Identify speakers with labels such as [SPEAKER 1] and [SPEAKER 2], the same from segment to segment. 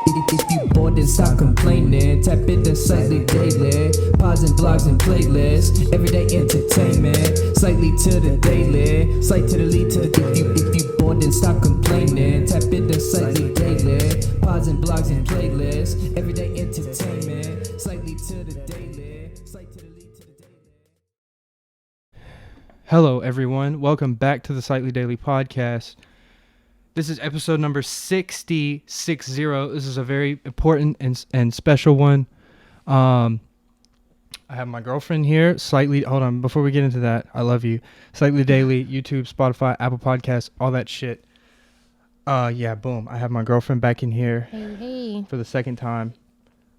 [SPEAKER 1] If you bored, then stop complaining. Tap into Slightlee daily. Pods and blogs and playlists. Everyday entertainment. Slightly to the daily. Slight to the lead to the. If you bored, then stop complaining. Tap into Slightlee daily. Pods and blogs and playlists. Everyday entertainment. Slightly to the daily. Slight to the lead to the daily.
[SPEAKER 2] Hello, everyone. Welcome back to the Slightlee Daily Podcast. This is episode number 60. This is a very important and special one. I have my girlfriend here, Slightlee. Hold on, before we get into that, I love you. Slightlee Daily, YouTube, Spotify, Apple Podcasts, all that shit. Yeah, boom. I have my girlfriend back in here
[SPEAKER 3] Hey.
[SPEAKER 2] for the second time.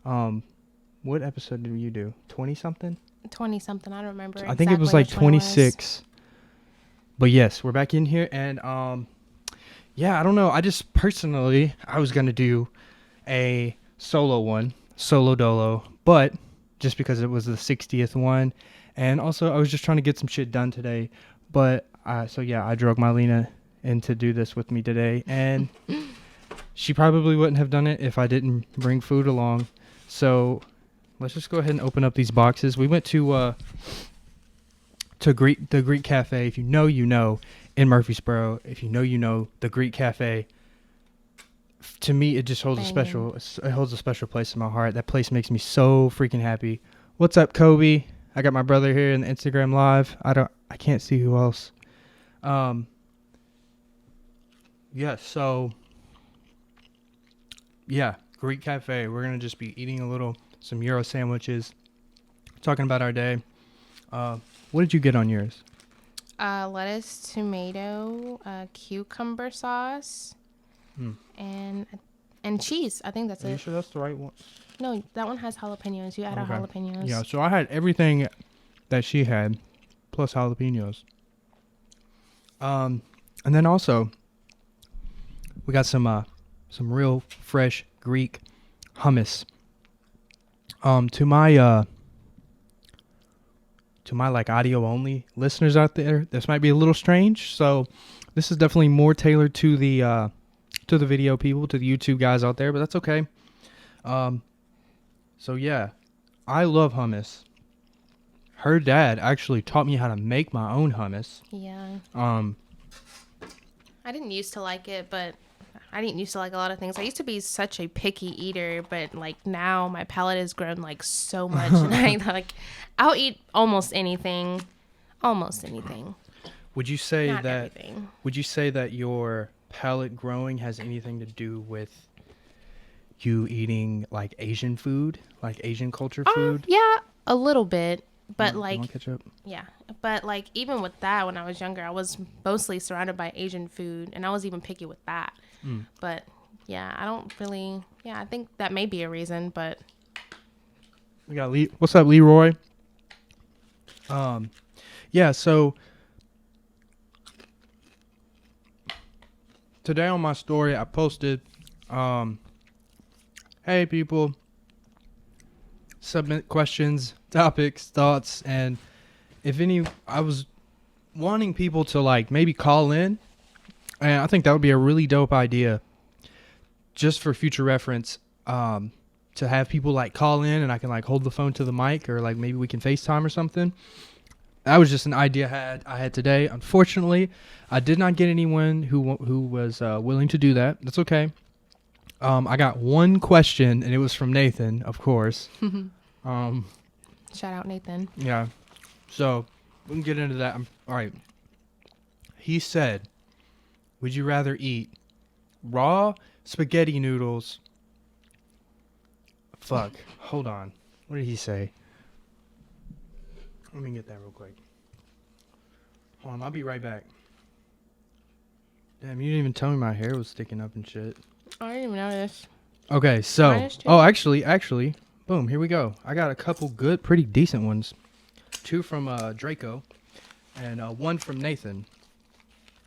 [SPEAKER 2] What episode did you do? 20-something?
[SPEAKER 3] 20-something. I don't remember.
[SPEAKER 2] I think it was like 26. But yes, we're back in here, and yeah, I don't know. I just personally, I was gonna do a solo dolo, but just because it was the 60th one, and also I was just trying to get some shit done today. But so yeah, I drug Myliena in to do this with me today, and she probably wouldn't have done it if I didn't bring food along. So let's just go ahead and open up these boxes. We went to the Greek Cafe. If you know, you know. In Murfreesboro, if you know the Greek Cafe. To me, it just holds it holds a special place in my heart. That place makes me so freaking happy. What's up, Kobe? I got my brother here in the Instagram live. I can't see who else. Yeah, so yeah, Greek Cafe. We're gonna just be eating some Euro sandwiches, talking about our day. What did you get on yours?
[SPEAKER 3] Lettuce, tomato, cucumber sauce, and cheese. I think that's
[SPEAKER 2] Are
[SPEAKER 3] it.
[SPEAKER 2] you sure that's the right one?
[SPEAKER 3] No, that one has jalapenos. You added jalapenos.
[SPEAKER 2] Yeah, so I had everything that she had, plus jalapenos. And then also, we got some real fresh Greek hummus. To my like audio only listeners out there, this might be a little strange. So this is definitely more tailored to the video people, to the YouTube guys out there, but that's okay. So yeah, I love hummus. Her dad actually taught me how to make my own hummus.
[SPEAKER 3] Yeah. I didn't used to like it, but I didn't used to like a lot of things. I used to be such a picky eater, but like now my palate has grown like so much, and I'll eat almost anything.
[SPEAKER 2] Would you say
[SPEAKER 3] Not
[SPEAKER 2] that?
[SPEAKER 3] everything.
[SPEAKER 2] Would you say that your palate growing has anything to do with you eating like Asian food, like Asian culture food?
[SPEAKER 3] Yeah, a little bit, but
[SPEAKER 2] You want ketchup?
[SPEAKER 3] yeah, but like even with that, when I was younger, I was mostly surrounded by Asian food, and I was even picky with that. But yeah, I don't really. Yeah, I think that may be a reason, but
[SPEAKER 2] We got Lee. What's up, Leroy? Yeah. So today on my story, I posted, "Hey people, submit questions, topics, thoughts, and if any, I was wanting people to like maybe call in, and I think that would be a really dope idea, just for future reference." To have people like call in and I can like hold the phone to the mic, or like maybe we can FaceTime or something. That was just an idea I had today. Unfortunately, I did not get anyone who was willing to do that. That's okay. I got one question, and it was from Nathan, of course.
[SPEAKER 3] shout out Nathan.
[SPEAKER 2] Yeah. So we can get into that. All right. He said, would you rather eat raw spaghetti noodles? Fuck. Hold on. What did he say? Let me get that real quick. Hold on. I'll be right back. Damn, you didn't even tell me my hair was sticking up and shit.
[SPEAKER 3] I didn't even notice.
[SPEAKER 2] Okay, so.
[SPEAKER 3] -2.
[SPEAKER 2] Oh, actually. Boom. Here we go. I got a couple good, pretty decent ones. 2 from Draco and 1 from Nathan.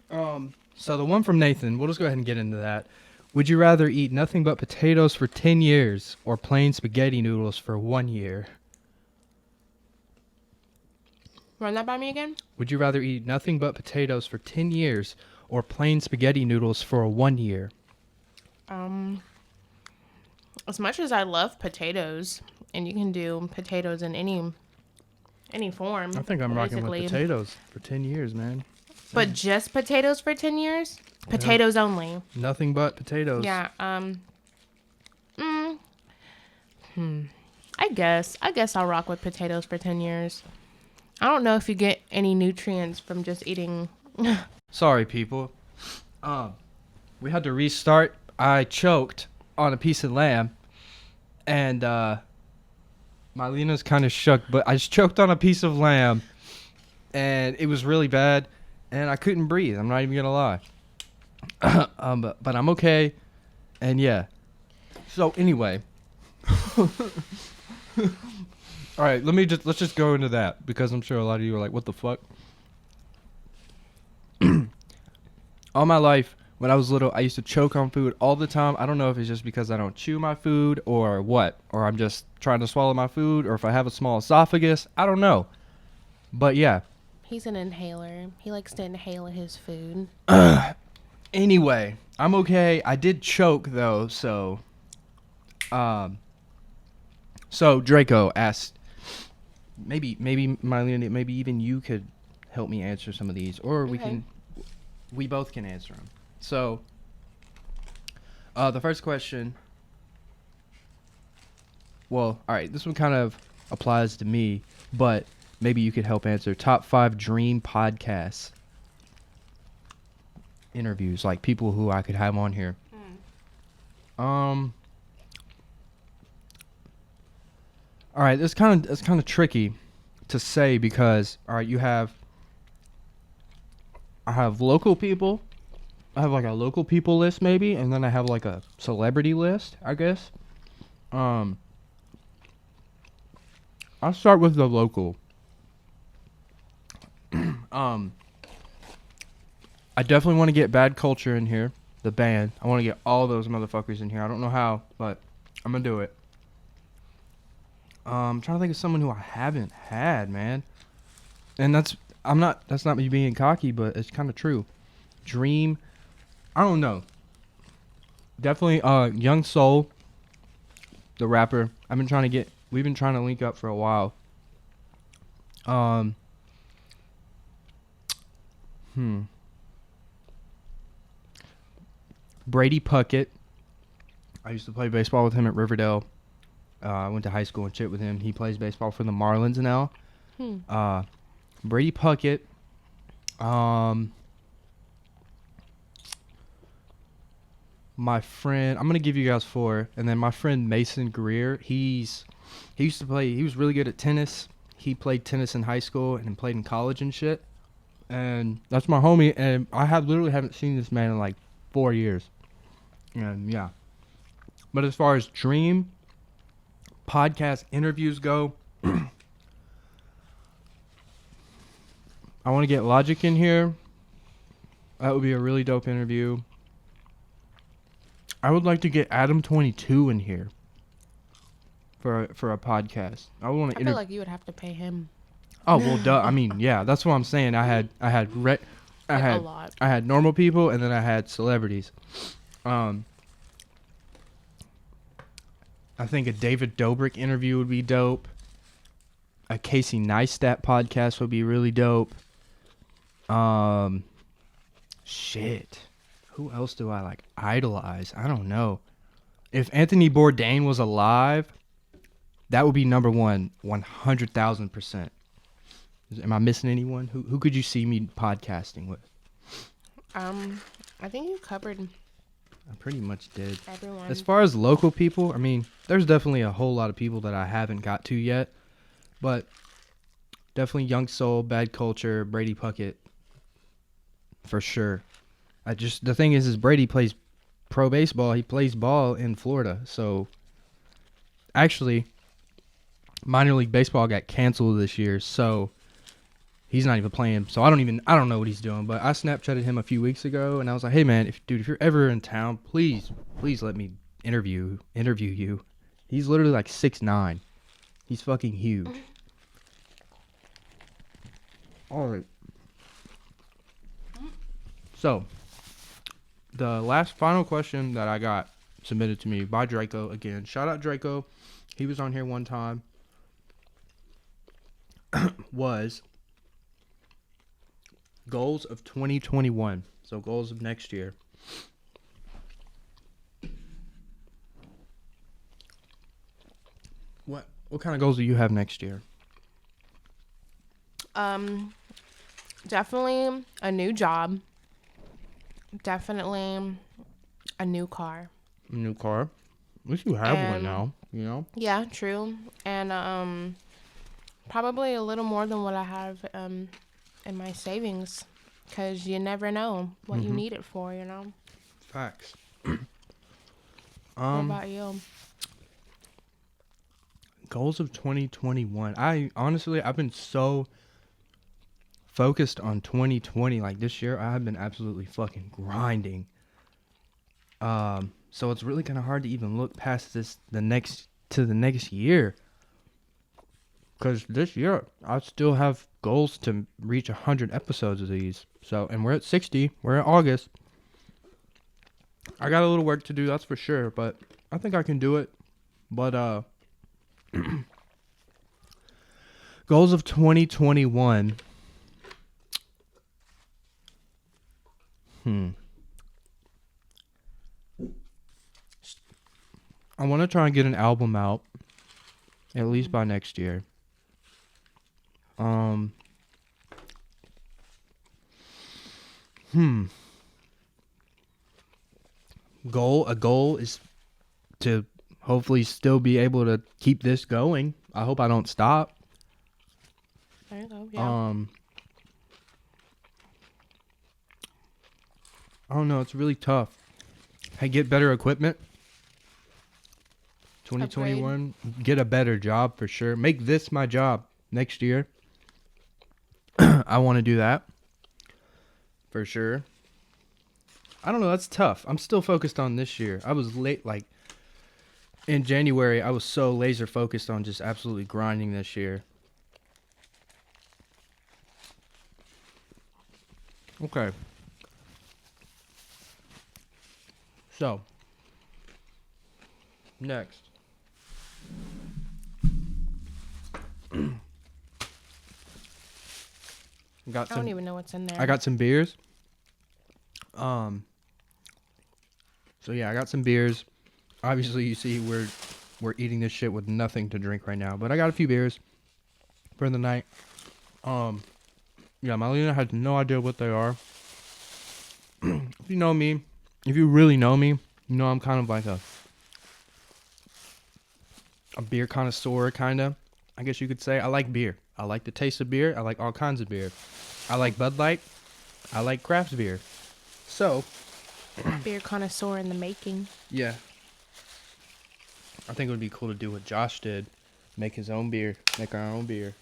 [SPEAKER 2] So the one from Nathan, we'll just go ahead and get into that. Would you rather eat nothing but potatoes for 10 years or plain spaghetti noodles for 1 year?
[SPEAKER 3] Run that by me again?
[SPEAKER 2] Would you rather eat nothing but potatoes for 10 years or plain spaghetti noodles for 1 year?
[SPEAKER 3] As much as I love potatoes, and you can do potatoes in any form.
[SPEAKER 2] I think I'm rocking with
[SPEAKER 3] basically.
[SPEAKER 2] potatoes for 10 years, man.
[SPEAKER 3] But just potatoes for 10 years? Potatoes only.
[SPEAKER 2] Nothing but potatoes.
[SPEAKER 3] Yeah. I guess I'll rock with potatoes for 10 years. I don't know if you get any nutrients from just eating.
[SPEAKER 2] Sorry, people. We had to restart. I choked on a piece of lamb, and Myliena's kind of shook, but I just choked on a piece of lamb, and it was really bad, and I couldn't breathe. I'm not even gonna lie. But I'm okay, and yeah. So anyway, all right. Let's just go into that because I'm sure a lot of you are like, "What the fuck?" All my life, when I was little, I used to choke on food all the time. I don't know if it's just because I don't chew my food or what, or I'm just trying to swallow my food, or if I have a small esophagus. I don't know. But yeah.
[SPEAKER 3] He's an inhaler. He likes to inhale his food.
[SPEAKER 2] Anyway, I'm okay. I did choke though, so Draco asked, maybe Myliena, maybe even you could help me answer some of these, or we both can answer them. So, the first question. Well, all right, this one kind of applies to me, but maybe you could help answer. Top 5 dream podcasts interviews, like people who I could have on here. All right, it's kind of tricky to say because all right, I have local people. I have like a local people list maybe, and then I have like a celebrity list, I guess. I'll start with the local. I definitely want to get Bad Culture in here, the band. I want to get all those motherfuckers in here. I don't know how, but I'm gonna do it. I'm trying to think of someone who I haven't had, man. And that's not me being cocky, but it's kind of true. Dream, I don't know. Definitely Young Soul, the rapper. We've been trying to link up for a while. Brady Puckett. I used to play baseball with him at Riverdale. I went to high school and shit with him. He plays baseball for the Marlins now. Brady Puckett. My friend, I'm gonna give you guys 4, and then my friend Mason Greer. He used to play. He was really good at tennis. He played tennis in high school and played in college and shit. And that's my homie. And I literally haven't seen this man in like 4 years. And yeah. But as far as dream podcast interviews go, I want to get Logic in here. That would be a really dope interview. I would like to get Adam22 in here for a podcast. I
[SPEAKER 3] feel like you would have to pay him.
[SPEAKER 2] Oh well, duh. I mean, yeah, that's what I'm saying. I had
[SPEAKER 3] A lot.
[SPEAKER 2] I had normal people, and then I had celebrities. I think a David Dobrik interview would be dope. A Casey Neistat podcast would be really dope. Shit. Who else do I like idolize? I don't know. If Anthony Bourdain was alive, that would be number 1, 100,000%. Am I missing anyone? Who could you see me podcasting with?
[SPEAKER 3] I think you covered.
[SPEAKER 2] I pretty much did.
[SPEAKER 3] Everyone.
[SPEAKER 2] As far as local people, I mean, there's definitely a whole lot of people that I haven't got to yet, but definitely Young Soul, Bad Culture, Brady Puckett, for sure. The thing is Brady plays pro baseball. He plays ball in Florida, so actually, minor league baseball got canceled this year, so he's not even playing. So I don't know what he's doing. But I Snapchatted him a few weeks ago, and I was like, "Hey man, if you're ever in town, please let me interview you." He's literally like 6'9". He's fucking huge. All right. So, the final question that I got submitted to me by Draco. Again, shout out Draco. He was on here one time. Was goals of 2021. So goals of next year. What kind of goals do you have next year?
[SPEAKER 3] Definitely a new job. Definitely a new car.
[SPEAKER 2] A new car. At least you have one
[SPEAKER 3] And-
[SPEAKER 2] now, you know?
[SPEAKER 3] Yeah, true. And probably a little more than what I have in my savings, because you never know what you need it for, you know.
[SPEAKER 2] Facts.
[SPEAKER 3] What about you?
[SPEAKER 2] Goals of 2021. I've been so focused on 2020. Like this year, I have been absolutely fucking grinding. So it's really kind of hard to even look past the next year. Because this year, I still have goals to reach 100 episodes of these. So, and we're at 60. We're in August. I got a little work to do, that's for sure. But I think I can do it. But, goals of 2021. I want to try and get an album out at least by next year. A goal is to hopefully still be able to keep this going. I hope I don't stop.
[SPEAKER 3] There you go. Yeah.
[SPEAKER 2] I don't know. It's really tough. I get better equipment. 2021, get a better job for sure. Make this my job next year. I want to do that for sure. I don't know. That's tough. I'm still focused on this year. I was late, like in January, I was so laser focused on just absolutely grinding this year. Okay. So, next.
[SPEAKER 3] I don't even know what's in there.
[SPEAKER 2] I got some beers. So yeah, I got some beers. Obviously, you see we're eating this shit with nothing to drink right now, but I got a few beers for the night. Yeah, Myliena has no idea what they are. If you know me, if you really know me, you know I'm kind of like a beer connoisseur, kind of. I guess you could say. I like beer. I like the taste of beer. I like all kinds of beer. I like Bud Light. I like craft beer. So,
[SPEAKER 3] Beer connoisseur in the making.
[SPEAKER 2] yeah. I think it would be cool to do what Josh did. Make his own beer. Make our own beer.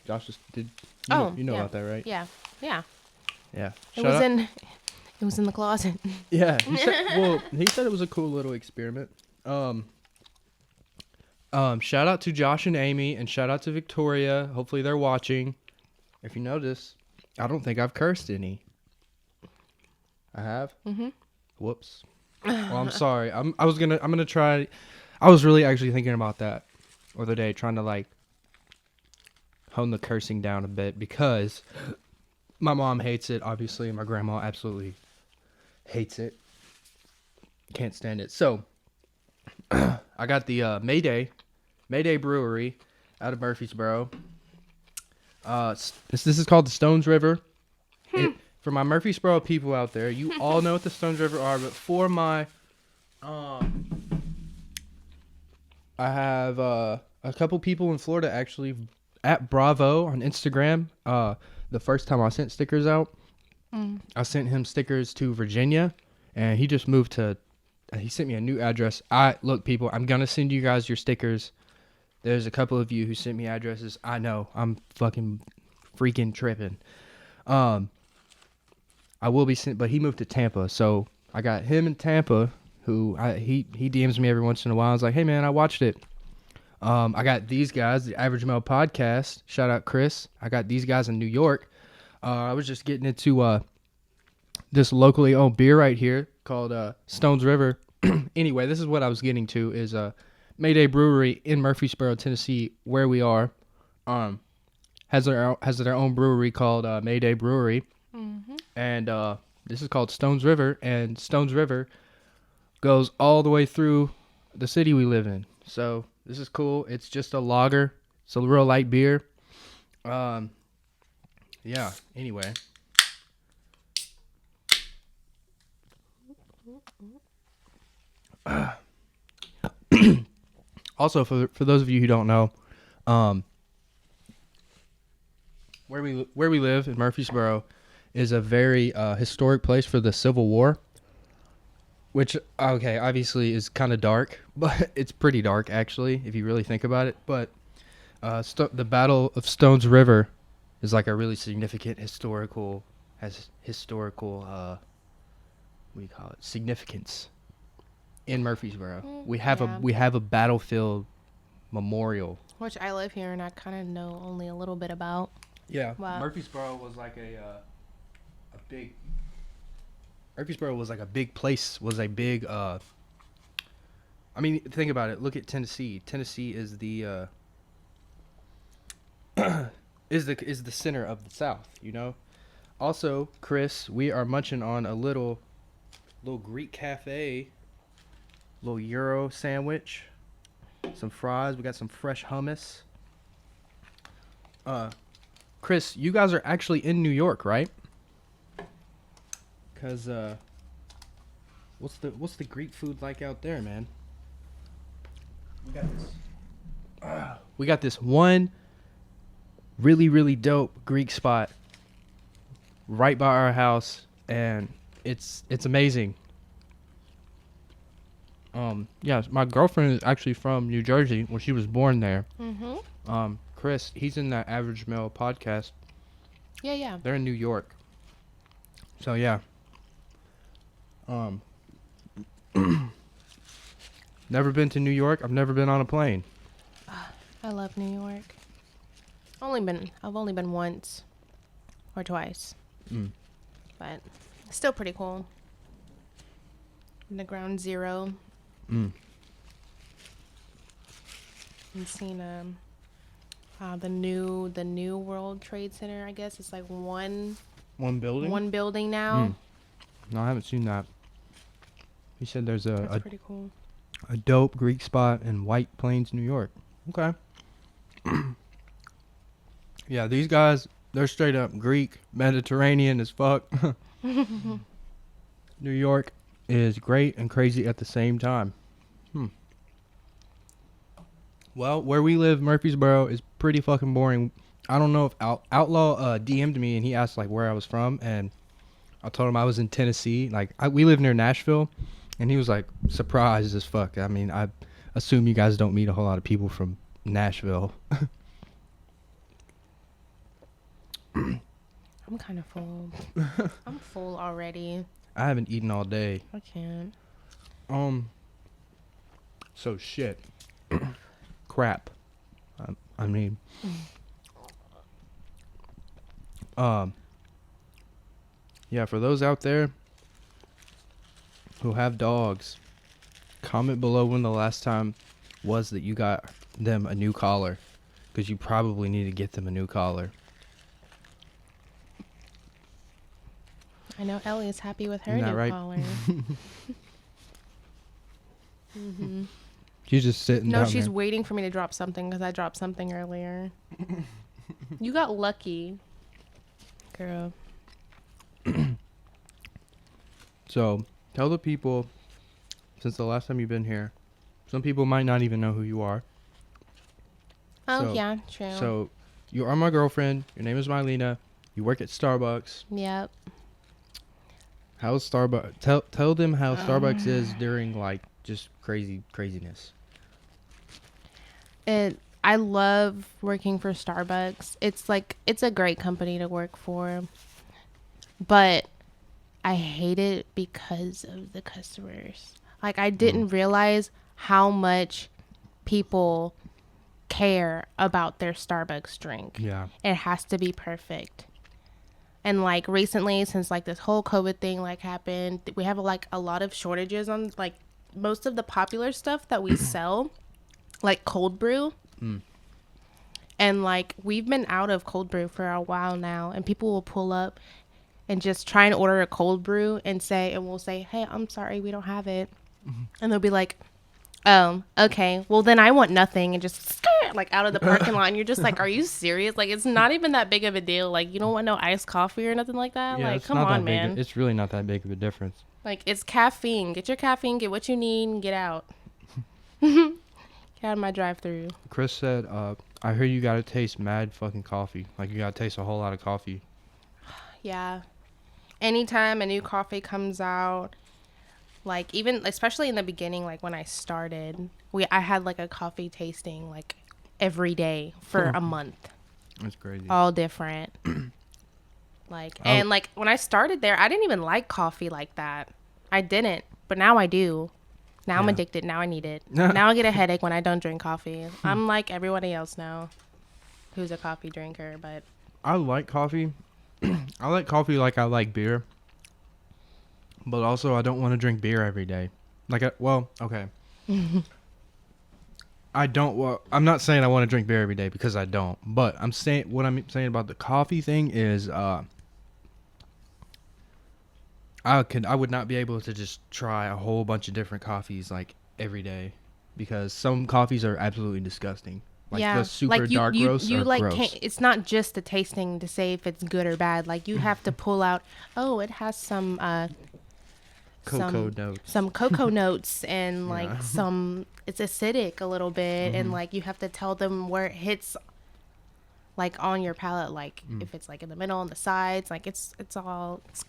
[SPEAKER 2] Josh just did. You know
[SPEAKER 3] yeah.
[SPEAKER 2] about that, right?
[SPEAKER 3] Yeah. Yeah.
[SPEAKER 2] Yeah.
[SPEAKER 3] It was in the closet.
[SPEAKER 2] Yeah. He said it was a cool little experiment. Shout out to Josh and Amy, and shout out to Victoria. Hopefully they're watching. If you notice, I don't think I've cursed any. I have? Mm-hmm. Whoops. Well, I'm sorry. I'm gonna try. I was really actually thinking about that the other day, trying to like hone the cursing down a bit, because my mom hates it, obviously, and my grandma absolutely hates it. Can't stand it. So I got the Mayday Brewery out of Murfreesboro. This is called the Stones River. For my Murfreesboro people out there, you all know what the Stones River are, but for my I have a couple people in Florida actually at Bravo on Instagram. The first time I sent stickers out, I sent him stickers to Virginia, and he just moved to. He sent me a new address. Look, people, I'm gonna send you guys your stickers. There's a couple of you who sent me addresses. I know, I'm freaking tripping. I will be sent, but he moved to Tampa, so I got him in Tampa. He DMs me every once in a while. I was like, hey man, I watched it. I got these guys, the Average Male Podcast. Shout out Chris. I got these guys in New York. I was just getting into this locally owned beer right here called Stones River. Anyway, this is what I was getting to is Mayday Brewery in Murfreesboro, Tennessee, where we are. Has their own brewery called Mayday Brewery, and this is called Stones River, and Stones River goes all the way through the city we live in. So this is cool. It's just a lager. It's a real light beer. Yeah. Anyway. Also, for those of you who don't know, where we live in Murfreesboro is a very historic place for the Civil War, which obviously is kind of dark, but it's pretty dark actually if you really think about it. But the Battle of Stones River is like a really significant historical significance in Murfreesboro. We have a battlefield memorial.
[SPEAKER 3] Which I live here and I kind of know only a little bit about.
[SPEAKER 2] Yeah,
[SPEAKER 3] Wow.
[SPEAKER 2] Murfreesboro was like a big. Murfreesboro was like a big place. Was a big. I mean, think about it. Look at Tennessee. Tennessee is the is the center of the South. You know. Also, Chris, we are munching on a little Greek cafe, little Euro sandwich, some fries. We got some fresh hummus. Chris, you guys are actually in New York, right? Cause what's the Greek food like out there, man? We got this one really, really dope Greek spot right by our house, and it's amazing. Yeah, my girlfriend is actually from New Jersey. Well, she was born there. Chris, he's in that Average Male podcast.
[SPEAKER 3] Yeah.
[SPEAKER 2] They're in New York. So yeah. Never been to New York. I've never been on a plane.
[SPEAKER 3] I love New York. I've only been once or twice. But still pretty cool. The ground zero. And seen the new World Trade Center, I guess. It's like one
[SPEAKER 2] building?
[SPEAKER 3] one building now.
[SPEAKER 2] No, I haven't seen that. He said there's
[SPEAKER 3] That's pretty cool.
[SPEAKER 2] a dope Greek spot in White Plains, New York. Okay. Yeah, these guys, they're straight up Greek, Mediterranean as fuck. New York is great and crazy at the same time. Well, where we live, Murfreesboro, is pretty fucking boring. I don't know if Outlaw DM'd me and he asked like where I was from, and I told him I was in Tennessee. Like we live near Nashville, and he was like surprised as fuck. I mean, I assume you guys don't meet a whole lot of people from Nashville.
[SPEAKER 3] I'm kind of full. I'm full already.
[SPEAKER 2] I haven't eaten all day.
[SPEAKER 3] I can't.
[SPEAKER 2] So shit. Crap. I mean. Yeah, for those out there who have dogs, comment below when the last time was that you got them a new collar, because you probably need to get them a new collar.
[SPEAKER 3] I know Ellie is happy with her
[SPEAKER 2] Isn't that
[SPEAKER 3] new
[SPEAKER 2] right?
[SPEAKER 3] collar.
[SPEAKER 2] She's just sitting down
[SPEAKER 3] No, she's
[SPEAKER 2] there.
[SPEAKER 3] waiting for me to drop something because I dropped something earlier. You got lucky, girl.
[SPEAKER 2] So, tell the people, since the last time you've been here, some people might not even know who you are.
[SPEAKER 3] Oh,
[SPEAKER 2] So-
[SPEAKER 3] yeah, true.
[SPEAKER 2] So, you are my girlfriend. Your name is Myliena. You work at Starbucks.
[SPEAKER 3] Yep.
[SPEAKER 2] How's Starbucks? Tell them how Starbucks is during like just craziness.
[SPEAKER 3] I love working for Starbucks. It's a great company to work for. But I hate it because of the customers. Like I didn't realize how much people care about their Starbucks drink.
[SPEAKER 2] Yeah.
[SPEAKER 3] It has to be perfect. And like recently, since like this whole COVID thing like happened, we have like a lot of shortages on like most of the popular stuff that we sell, like cold brew. And like we've been out of cold brew for a while now, and people will pull up and just try and order a cold brew and we'll say, hey, I'm sorry, we don't have it. And they'll be like, oh, okay, well then I want nothing, and just like out of the parking lot. And you're just like, are you serious? Like, it's not even that big of a deal. Like, you don't want no iced coffee or nothing like that.
[SPEAKER 2] Yeah,
[SPEAKER 3] Like,
[SPEAKER 2] it's
[SPEAKER 3] come
[SPEAKER 2] not that
[SPEAKER 3] on,
[SPEAKER 2] big.
[SPEAKER 3] man.
[SPEAKER 2] It's really not that big of a difference.
[SPEAKER 3] Like, it's caffeine. Get your caffeine, get what you need, and get out. Get out of my drive-through.
[SPEAKER 2] Chris said, I heard you gotta taste mad fucking coffee. Like, you gotta taste a whole lot of coffee.
[SPEAKER 3] Yeah. Anytime a new coffee comes out, like, even especially in the beginning, like when I started, I had like a coffee tasting like every day for a month.
[SPEAKER 2] That's crazy.
[SPEAKER 3] All different. Like, and like when I started there, I didn't even like coffee like that. I didn't, but now I do. Now I'm addicted. Now I need it. Now I get a headache when I don't drink coffee. I'm like everybody else now who's a coffee drinker, but
[SPEAKER 2] I like coffee. I like coffee like I like beer. But also, I don't want to drink beer every day. Like, okay. I'm not saying I want to drink beer every day, because I don't. But I'm saying, what I'm saying about the coffee thing is, I would not be able to just try a whole bunch of different coffees like every day, because some coffees are absolutely disgusting. Like the super dark roasts are
[SPEAKER 3] like
[SPEAKER 2] gross.
[SPEAKER 3] it's not just the tasting to say if it's good or bad. Like, you have to pull out, oh, it has some
[SPEAKER 2] Cocoa notes.
[SPEAKER 3] Some cocoa notes, and like it's acidic a little bit, and like you have to tell them where it hits, like on your palate, like if it's like in the middle, on the sides, like it's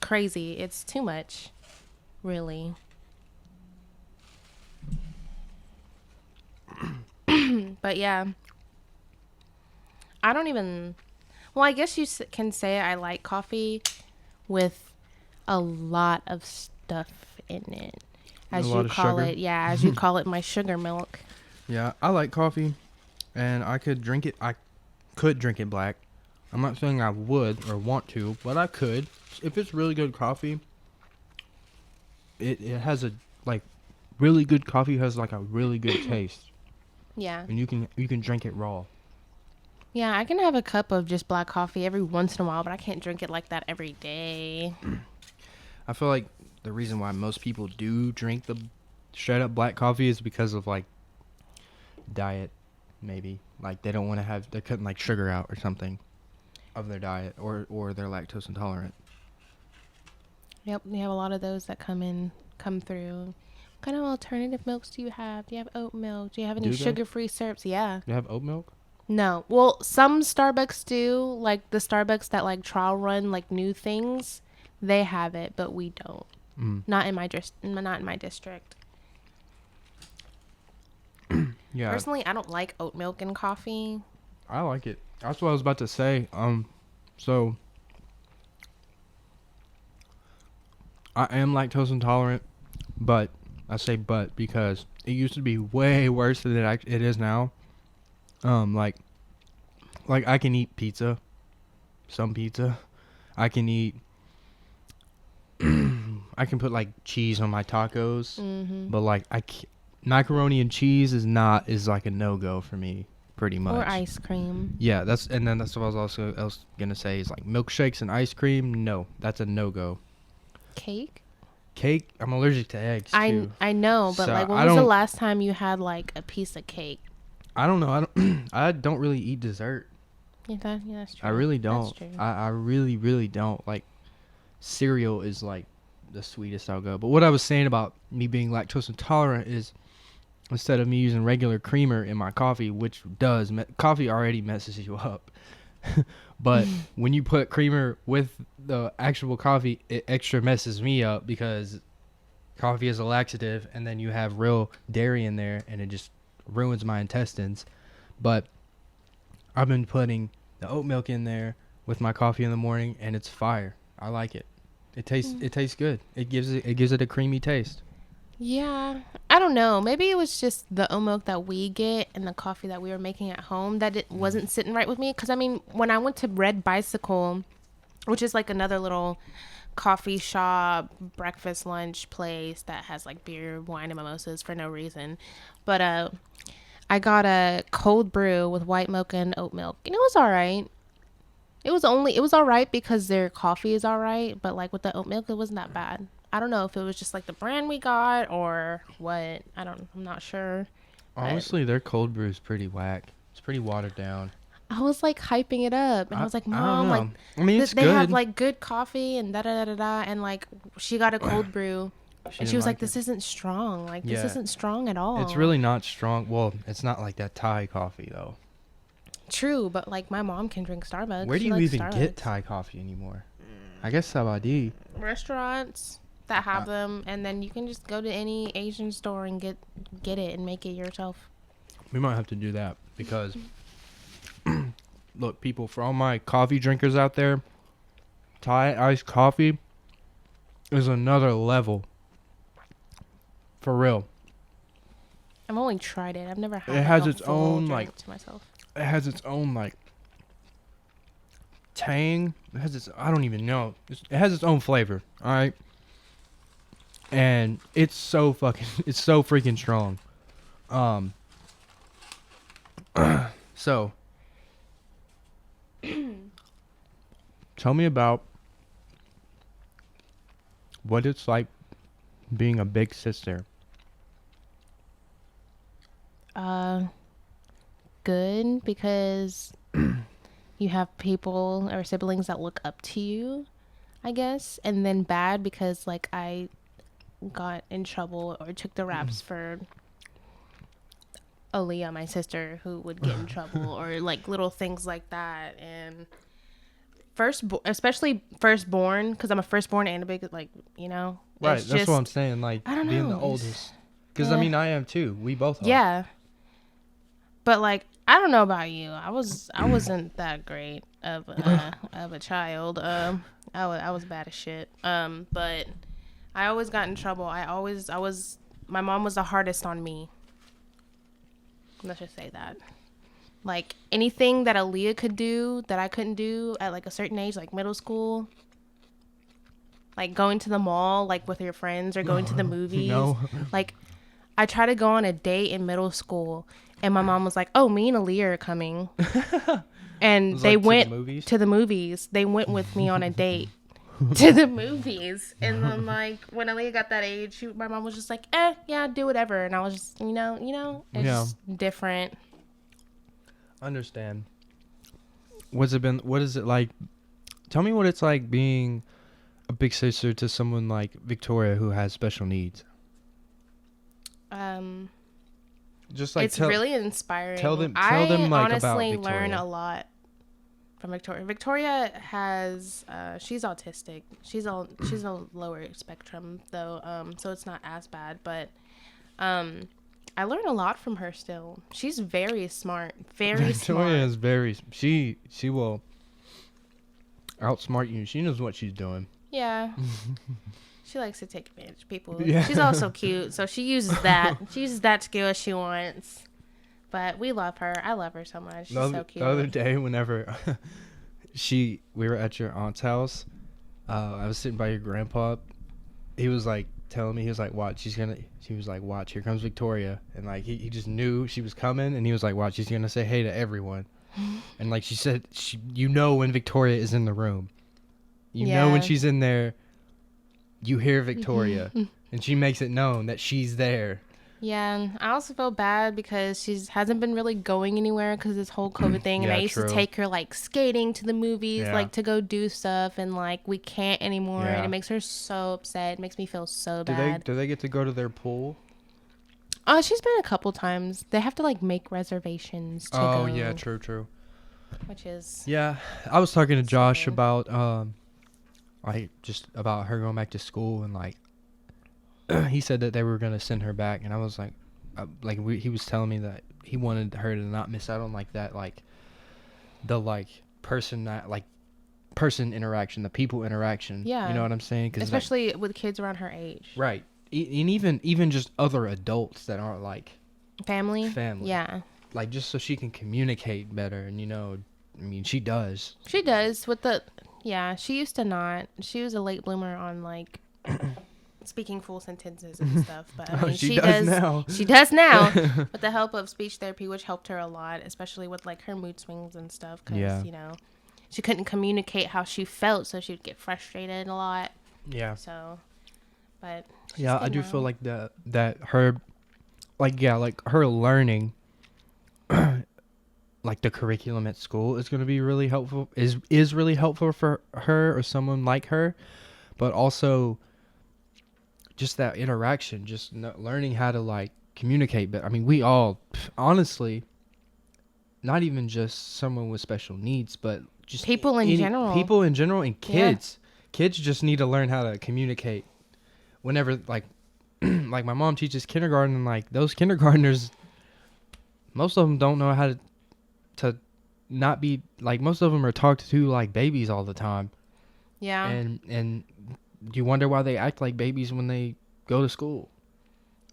[SPEAKER 3] crazy. It's too much, really. But yeah, I don't even. Well, I guess you can say I like coffee with a lot of stuff in it, as you call it. Yeah, as you call it, my sugar milk.
[SPEAKER 2] Yeah, I like coffee, and I could drink it. I could drink it black. I'm not saying I would or want to, but I could. If it's really good coffee, it has a, like, really good coffee has like a really good taste.
[SPEAKER 3] Yeah.
[SPEAKER 2] And you can drink it raw.
[SPEAKER 3] Yeah, I can have a cup of just black coffee every once in a while, but I can't drink it like that every day.
[SPEAKER 2] I feel like the reason why most people do drink the straight up black coffee is because of, like, diet, maybe. Like, they don't want to they're cutting, like, sugar out or something of their diet, or they're lactose intolerant.
[SPEAKER 3] Yep, we have a lot of those that come through. What kind of alternative milks do you have? Do you have oat milk? Do you have any sugar-free syrups? Yeah.
[SPEAKER 2] You have oat milk?
[SPEAKER 3] No. Well, some Starbucks do, like the Starbucks that like trial run like new things, they have it, but we don't. Not in my district.
[SPEAKER 2] Yeah.
[SPEAKER 3] Personally, I don't like oat milk in coffee.
[SPEAKER 2] I like it. That's what I was about to say. So I am lactose intolerant, but I say but because it used to be way worse than it is now. Like I can eat pizza, some pizza. I can eat. I can put like cheese on my tacos, but like macaroni and cheese is like a no-go for me, pretty much.
[SPEAKER 3] Or ice cream.
[SPEAKER 2] Yeah, that's what I was gonna say is like milkshakes and ice cream. No, that's a no-go.
[SPEAKER 3] Cake.
[SPEAKER 2] I'm allergic to eggs too.
[SPEAKER 3] I know, but
[SPEAKER 2] So
[SPEAKER 3] like, when was the last time you had like a piece of cake?
[SPEAKER 2] I don't know. I don't really eat dessert.
[SPEAKER 3] Yeah, that's true.
[SPEAKER 2] I really don't.
[SPEAKER 3] That's true.
[SPEAKER 2] I really, really don't. Like, cereal is like the sweetest I'll go. But what I was saying about me being lactose intolerant is, instead of me using regular creamer in my coffee, which coffee already messes you up. But when you put creamer with the actual coffee, it extra messes me up, because coffee is a laxative, and then you have real dairy in there, and it just ruins my intestines. But I've been putting the oat milk in there with my coffee in the morning, and it's fire. I like it. It tastes good. It gives it a creamy taste.
[SPEAKER 3] Yeah, I don't know. Maybe it was just the oat milk that we get and the coffee that we were making at home that it wasn't sitting right with me. Because I mean, when I went to Red Bicycle, which is like another little coffee shop, breakfast, lunch place that has like beer, wine, and mimosas for no reason. But I got a cold brew with white mocha and oat milk, and it was all right. It was all right because their coffee is all right, but like with the oat milk, it wasn't that bad. I don't know if it was just like the brand we got or what. I'm not sure.
[SPEAKER 2] Honestly, their cold brew is pretty whack. It's pretty watered down.
[SPEAKER 3] I was like hyping it up, and I was like,
[SPEAKER 2] I don't
[SPEAKER 3] Mom,
[SPEAKER 2] know.
[SPEAKER 3] like,
[SPEAKER 2] I mean, it's
[SPEAKER 3] they
[SPEAKER 2] good.
[SPEAKER 3] have like good coffee and da da da da da, and like she got a cold brew, and
[SPEAKER 2] didn't
[SPEAKER 3] she was like,
[SPEAKER 2] it.
[SPEAKER 3] this isn't strong. Like
[SPEAKER 2] Yeah.
[SPEAKER 3] this isn't strong at all.
[SPEAKER 2] It's really not strong. Well, it's not like that Thai coffee though.
[SPEAKER 3] true, but like my mom can drink Starbucks.
[SPEAKER 2] Where do
[SPEAKER 3] She
[SPEAKER 2] you
[SPEAKER 3] likes
[SPEAKER 2] even
[SPEAKER 3] Starbucks.
[SPEAKER 2] get Thai coffee anymore? I guess Sabadi.
[SPEAKER 3] Restaurants that have them, and then you can just go to any Asian store and get it and make it yourself.
[SPEAKER 2] We might have to do that because, look, people, for all my coffee drinkers out there, Thai iced coffee is another level. For real.
[SPEAKER 3] I've only tried it. I've never had.
[SPEAKER 2] It
[SPEAKER 3] like,
[SPEAKER 2] has
[SPEAKER 3] a
[SPEAKER 2] its
[SPEAKER 3] full
[SPEAKER 2] own,
[SPEAKER 3] drink
[SPEAKER 2] like-
[SPEAKER 3] to myself.
[SPEAKER 2] It has its own, like, tang. It has its, I don't even know. It has its own flavor, alright? And it's so freaking strong. So, tell me about what it's like being a big sister.
[SPEAKER 3] Good, because you have people or siblings that look up to you, I guess. And then bad because like I got in trouble or took the raps for Aaliyah, my sister, who would get in trouble or like little things like that. And especially firstborn, because I'm a firstborn and a big, like, you know.
[SPEAKER 2] Right,
[SPEAKER 3] it's
[SPEAKER 2] that's
[SPEAKER 3] just,
[SPEAKER 2] what I'm saying, like,
[SPEAKER 3] I don't
[SPEAKER 2] being
[SPEAKER 3] know,
[SPEAKER 2] the
[SPEAKER 3] it's-
[SPEAKER 2] oldest. Because, I
[SPEAKER 3] yeah.
[SPEAKER 2] mean, I am too. We both are.
[SPEAKER 3] Yeah. But like I don't know about you. I wasn't that great of a child. I was bad as shit. But I always got in trouble. My mom was the hardest on me. Let's just say that. Like anything that Aaliyah could do that I couldn't do at like a certain age, like middle school. Like going to the mall, like with your friends, or going to the movies.
[SPEAKER 2] No.
[SPEAKER 3] Like, I tried to go on a date in middle school, and my mom was like, "Oh, me and Aaliyah are coming," and
[SPEAKER 2] Was
[SPEAKER 3] they
[SPEAKER 2] like to the
[SPEAKER 3] went
[SPEAKER 2] movies?
[SPEAKER 3] to the movies. They went with me on a date to the movies, and then like when Aaliyah got that age, my mom was just like, yeah, do whatever," and I was just, you know, it's
[SPEAKER 2] Yeah.
[SPEAKER 3] just different.
[SPEAKER 2] Understand. What is it like? Tell me what it's like being a big sister to someone like Victoria who has special needs. Just like
[SPEAKER 3] It's really inspiring.
[SPEAKER 2] tell them,
[SPEAKER 3] I
[SPEAKER 2] like, about
[SPEAKER 3] honestly
[SPEAKER 2] Victoria.
[SPEAKER 3] learn a lot from Victoria. Victoria has she's autistic. She's a lower spectrum though, so it's not as bad. But I learn a lot from her still. She's very smart, very
[SPEAKER 2] Victoria
[SPEAKER 3] smart.
[SPEAKER 2] is very. She will outsmart you. She knows what she's doing.
[SPEAKER 3] Yeah. She likes to take advantage of people.
[SPEAKER 2] Yeah.
[SPEAKER 3] She's also cute, so she uses that. She uses that skill as she wants. But we love her. I love her so much. She's so cute.
[SPEAKER 2] The other day, whenever we were at your aunt's house, I was sitting by your grandpa. He was like telling me, he was like, "Watch, she was like, watch, here comes Victoria," and like he just knew she was coming, and he was like, "Watch, she's gonna say hey to everyone," and like she said, when Victoria is in the room, you know when
[SPEAKER 3] Yeah.
[SPEAKER 2] she's in there, you hear Victoria, and she makes it known that she's there.
[SPEAKER 3] Yeah, and I also feel bad because she hasn't been really going anywhere because this whole COVID thing. And
[SPEAKER 2] Yeah,
[SPEAKER 3] I used
[SPEAKER 2] true.
[SPEAKER 3] to take her like skating to the movies,
[SPEAKER 2] Yeah.
[SPEAKER 3] like to go do stuff, and like we can't anymore,
[SPEAKER 2] Yeah.
[SPEAKER 3] and it makes her so upset. It makes me feel so
[SPEAKER 2] Do
[SPEAKER 3] bad.
[SPEAKER 2] they get to go to their pool?
[SPEAKER 3] She's been a couple times. They have to like make reservations to go.
[SPEAKER 2] Oh yeah, true.
[SPEAKER 3] Which is
[SPEAKER 2] Yeah, I was talking to Josh
[SPEAKER 3] Sad.
[SPEAKER 2] about like just about her going back to school, and like he said that they were gonna send her back, and I was like, he was telling me that he wanted her to not miss out on like that, like the like person interaction, the people interaction.
[SPEAKER 3] Yeah.
[SPEAKER 2] You know what I'm saying? 'Cause, like,
[SPEAKER 3] especially with kids around her age.
[SPEAKER 2] right, and even just other adults that aren't like
[SPEAKER 3] Family.
[SPEAKER 2] family.
[SPEAKER 3] Yeah.
[SPEAKER 2] Like just so she can communicate better, and I mean she does.
[SPEAKER 3] She does with the Yeah, she used to not. She was a late bloomer on like speaking full sentences and stuff. But I mean,
[SPEAKER 2] She does now.
[SPEAKER 3] She does now with the help of speech therapy, which helped her a lot, especially with like her mood swings and stuff. Because
[SPEAKER 2] Yeah.
[SPEAKER 3] you know, she couldn't communicate how she felt, so she would get frustrated a lot.
[SPEAKER 2] Yeah.
[SPEAKER 3] So, but
[SPEAKER 2] Yeah,
[SPEAKER 3] good
[SPEAKER 2] I do
[SPEAKER 3] now.
[SPEAKER 2] feel like that her, like, yeah, like her learning, like the curriculum at school is going to be really helpful, is really helpful for her or someone like her, but also just that interaction, just learning how to like communicate. But I mean, we all, honestly, not even just someone with special needs, but just
[SPEAKER 3] People in general.
[SPEAKER 2] people in general, and
[SPEAKER 3] Yeah.
[SPEAKER 2] kids just need to learn how to communicate whenever, like, like my mom teaches kindergarten, and like those kindergartners, most of them don't know how to not be like, most of them are talked to like babies all the time.
[SPEAKER 3] Yeah.
[SPEAKER 2] And you wonder why they act like babies when they go to school.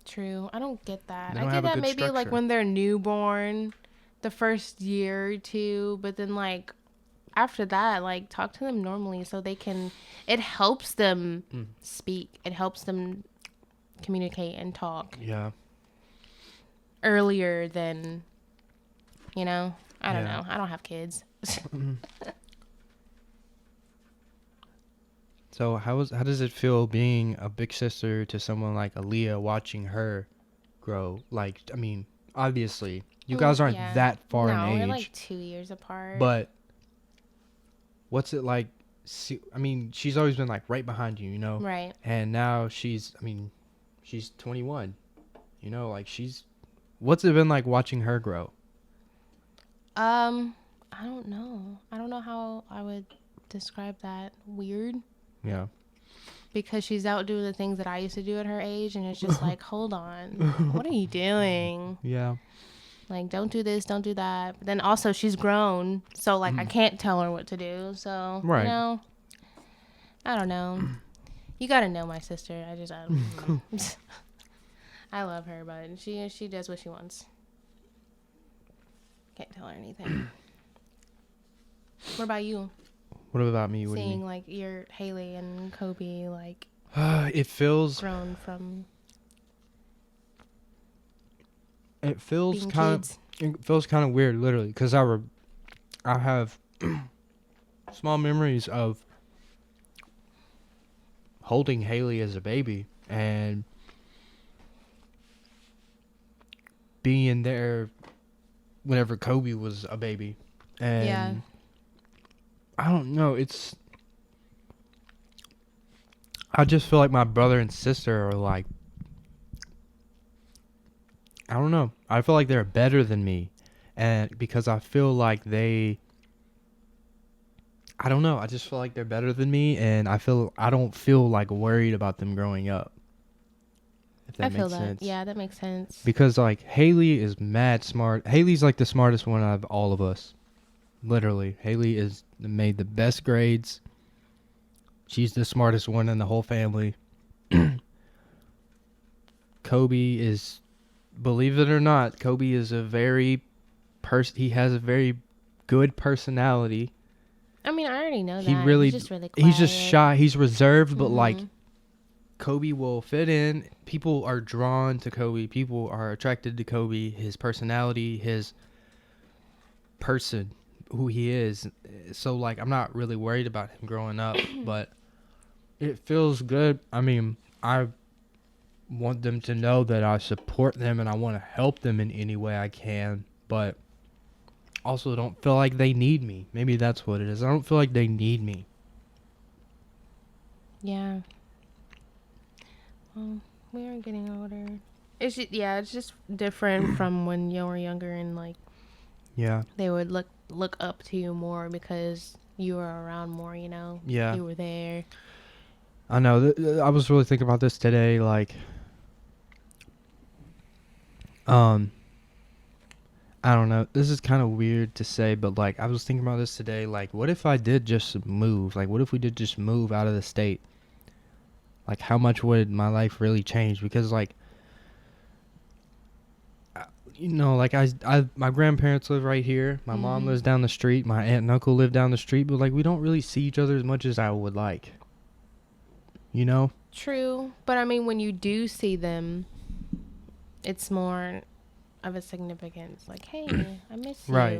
[SPEAKER 3] True. I don't get that.
[SPEAKER 2] They
[SPEAKER 3] I
[SPEAKER 2] don't
[SPEAKER 3] get
[SPEAKER 2] have a
[SPEAKER 3] that
[SPEAKER 2] good
[SPEAKER 3] maybe like
[SPEAKER 2] structure.
[SPEAKER 3] when they're newborn, the first year or two, but then like after that, like talk to them normally so they can. It helps them speak. It helps them communicate and talk
[SPEAKER 2] Yeah.
[SPEAKER 3] earlier than, you know. I don't
[SPEAKER 2] Yeah.
[SPEAKER 3] know. I don't have kids.
[SPEAKER 2] So how does it feel being a big sister to someone like Aaliyah, watching her grow? Like, I mean, obviously, you guys aren't
[SPEAKER 3] Yeah.
[SPEAKER 2] that far
[SPEAKER 3] No,
[SPEAKER 2] in
[SPEAKER 3] we're
[SPEAKER 2] age,
[SPEAKER 3] like 2 years apart.
[SPEAKER 2] but what's it like? I mean, she's always been like right behind you, you know?
[SPEAKER 3] Right.
[SPEAKER 2] And now she's 21, you know, like what's it been like watching her grow?
[SPEAKER 3] I don't know. I don't know how I would describe that. Weird.
[SPEAKER 2] Yeah.
[SPEAKER 3] Because she's out doing the things that I used to do at her age, and it's just like, hold on, what are you doing?
[SPEAKER 2] Yeah.
[SPEAKER 3] Like, don't do this, don't do that. But then also, she's grown, so like I can't tell her what to do. So
[SPEAKER 2] Right.
[SPEAKER 3] you know, I don't know. You gotta know my sister. I don't know. I love her, but she does what she wants. Can't tell her anything. What about you?
[SPEAKER 2] What about me? What do you
[SPEAKER 3] Seeing
[SPEAKER 2] mean?
[SPEAKER 3] like your Haley and Kobe like
[SPEAKER 2] It feels
[SPEAKER 3] grown from being
[SPEAKER 2] kind
[SPEAKER 3] kids.
[SPEAKER 2] of, it feels kind of weird, literally, because I have small memories of holding Haley as a baby and being there whenever Kobe was a baby. And
[SPEAKER 3] Yeah.
[SPEAKER 2] I don't know, I just feel like my brother and sister are like, I don't know. I feel like they're better than me. And because I feel like I don't know. I just feel like they're better than me, and I don't feel like worried about them growing up. If that
[SPEAKER 3] I feel
[SPEAKER 2] makes
[SPEAKER 3] that.
[SPEAKER 2] sense.
[SPEAKER 3] Yeah, that makes sense.
[SPEAKER 2] Because like Haley is mad smart. Haley's like the smartest one out of all of us. Literally, Haley is made the best grades. She's the smartest one in the whole family. Kobe is, believe it or not, Kobe is he has a very good personality.
[SPEAKER 3] I mean, I already know
[SPEAKER 2] He
[SPEAKER 3] that.
[SPEAKER 2] really,
[SPEAKER 3] He's just really quiet.
[SPEAKER 2] he's just shy. He's reserved, but like
[SPEAKER 3] Mhm.
[SPEAKER 2] Kobe will fit in. People are drawn to Kobe. People are attracted to Kobe. His personality, his person, who he is. So like, I'm not really worried about him growing up, but it feels good. I mean, I want them to know that I support them and I want to help them in any way I can, but also don't feel like they need me. Maybe that's what it is. I don't feel like they need me.
[SPEAKER 3] Yeah. Well, we are getting older. It's just different from when you were younger and like
[SPEAKER 2] Yeah.
[SPEAKER 3] they would look up to you more because you were around more. You know.
[SPEAKER 2] Yeah.
[SPEAKER 3] You were there.
[SPEAKER 2] I know. I was really thinking about this today. Like, I don't know. This is kind of weird to say, but like, I was thinking about this today. Like, what if I did just move? Like, what if we did just move out of the state? Like, how much would my life really change? Because like, you know, like my grandparents live right here. My mom lives down the street. My aunt and uncle live down the street. But like, we don't really see each other as much as I would like. You know?
[SPEAKER 3] True, but I mean, when you do see them, it's more of a significance. Like, hey, I miss you.
[SPEAKER 2] Right.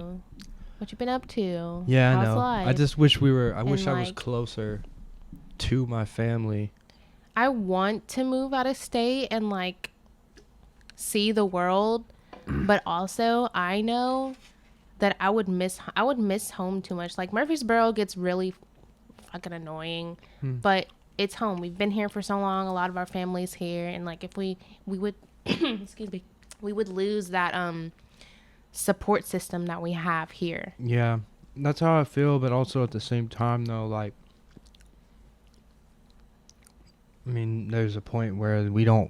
[SPEAKER 3] What you been up to?
[SPEAKER 2] Yeah,
[SPEAKER 3] How's
[SPEAKER 2] I know.
[SPEAKER 3] life?
[SPEAKER 2] I just wish we were. I wish I was
[SPEAKER 3] like,
[SPEAKER 2] closer to my family.
[SPEAKER 3] I want to move out of state and like see the world, but also I know that I would miss home too much. Like Murfreesboro gets really fucking annoying, but it's home. We've been here for so long. A lot of our family's here, and like if we would excuse me, we would lose that support system that we have here.
[SPEAKER 2] Yeah, that's how I feel. But also at the same time, though, like, I mean, there's a point where we don't.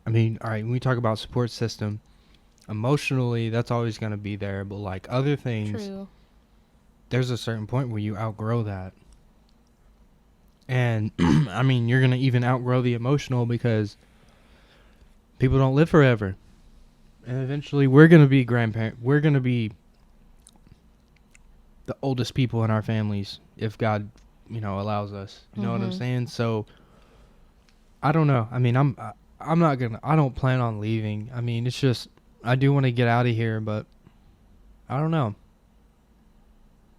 [SPEAKER 2] I mean, all right, when we talk about support system, emotionally, that's always going to be there. But like other things,
[SPEAKER 3] True.
[SPEAKER 2] There's a certain point where you outgrow that. And I mean, you're going to even outgrow the emotional because people don't live forever. And eventually we're going to be grandparents. We're going to be the oldest people in our families if God, you know, allows us. You know what I'm saying? So I don't know. I mean, I'm not going to, I don't plan on leaving. I mean, it's just, I do want to get out of here, but I don't know.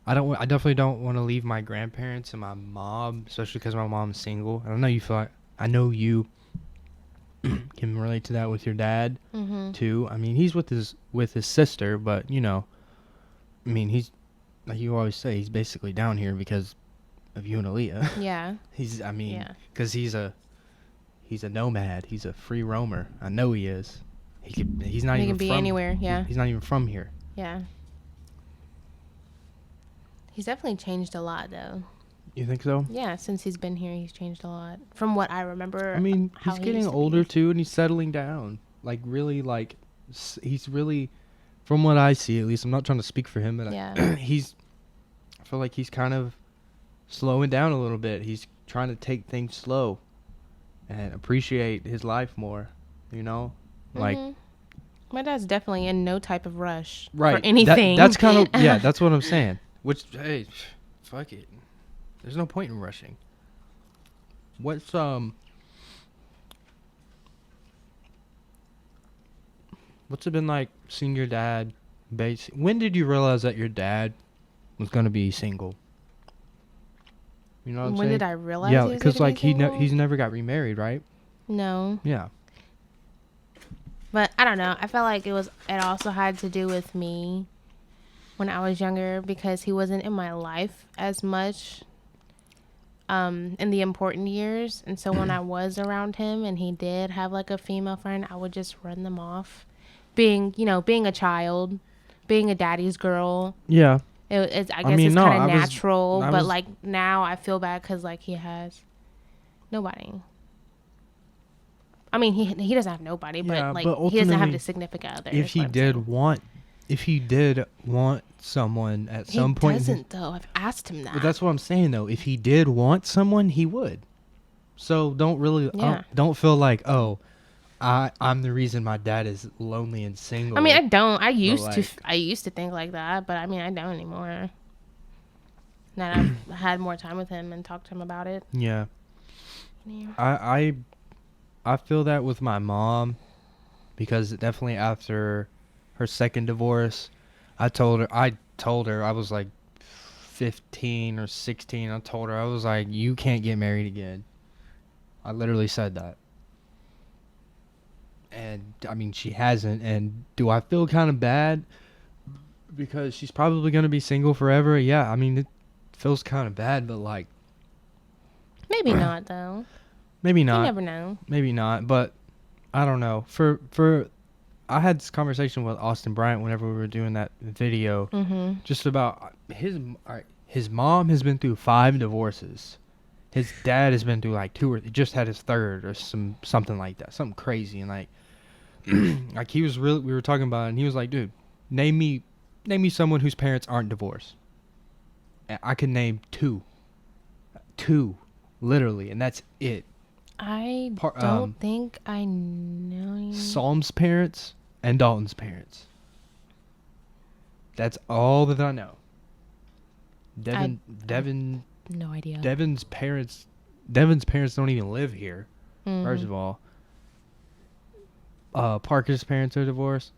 [SPEAKER 2] I definitely don't want to leave my grandparents and my mom, especially because my mom's single. I know you can relate to that with your dad too. I mean, he's with his sister, but you know, I mean, he's like you always say, he's basically down here because of you and Aaliyah.
[SPEAKER 3] Yeah.
[SPEAKER 2] Because he's a nomad. He's a free roamer. I know he is. He's not even
[SPEAKER 3] can be
[SPEAKER 2] from
[SPEAKER 3] anywhere. Yeah.
[SPEAKER 2] He's not even from here.
[SPEAKER 3] Yeah. He's definitely changed a lot, though.
[SPEAKER 2] You think so?
[SPEAKER 3] Yeah, since he's been here, he's changed a lot. From what I remember.
[SPEAKER 2] I mean, he's getting older, too, and he's settling down. Like, really, like, he's really, from what I see, at least, I'm not trying to speak for him, but
[SPEAKER 3] yeah.
[SPEAKER 2] I feel like he's kind of slowing down a little bit. He's trying to take things slow and appreciate his life more, you know? Like,
[SPEAKER 3] my dad's definitely in no type of rush
[SPEAKER 2] right.
[SPEAKER 3] for anything.
[SPEAKER 2] That's kind of, yeah, that's what I'm saying. Which, hey, fuck it. There's no point in rushing. What's it been like seeing your dad when did you realize that your dad was going to be single? You know what I'm saying?
[SPEAKER 3] When did I realize?
[SPEAKER 2] Yeah, because like he's never got remarried, right?
[SPEAKER 3] No.
[SPEAKER 2] Yeah.
[SPEAKER 3] But I don't know. I felt like it also had to do with me when I was younger because he wasn't in my life as much in the important years. And so when I was around him and he did have like a female friend, I would just run them off. Being a child, being a daddy's girl.
[SPEAKER 2] Yeah.
[SPEAKER 3] I guess it's kind of natural. But like now I feel bad because like he has nobody. I mean, he doesn't have nobody, but
[SPEAKER 2] yeah,
[SPEAKER 3] like
[SPEAKER 2] but
[SPEAKER 3] he doesn't have the significant other.
[SPEAKER 2] If he did want someone at some point,
[SPEAKER 3] he doesn't though. I've asked him that.
[SPEAKER 2] But that's what I'm saying though. If he did want someone, he would. So don't feel like I'm the reason my dad is lonely and single.
[SPEAKER 3] I mean, I don't. I used to think like that, but I mean, I don't anymore. Now that I've had more time with him and talked to him about it.
[SPEAKER 2] Yeah. I feel that with my mom because definitely after her second divorce, I told her I was like 15 or 16. I told her, I was like, you can't get married again. I literally said that. And I mean, she hasn't. And do I feel kind of bad because she's probably going to be single forever? Yeah. I mean, it feels kind of bad, but like,
[SPEAKER 3] maybe not though.
[SPEAKER 2] Maybe not.
[SPEAKER 3] You never know.
[SPEAKER 2] Maybe not, but I don't know. I had this conversation with Austin Bryant whenever we were doing that video, just about his mom has been through 5 divorces. His dad has been through like 2 or just had his 3rd or something like that, something crazy. And like, like we were talking about it, and he was like, dude, name me someone whose parents aren't divorced. And I can name 2, literally, and that's it.
[SPEAKER 3] I don't think I know.
[SPEAKER 2] Psalm's parents and Dalton's parents. That's all that I know. Devin,
[SPEAKER 3] No idea.
[SPEAKER 2] Devin's parents don't even live here.
[SPEAKER 3] Mhm.
[SPEAKER 2] First of all, Parker's parents are divorced.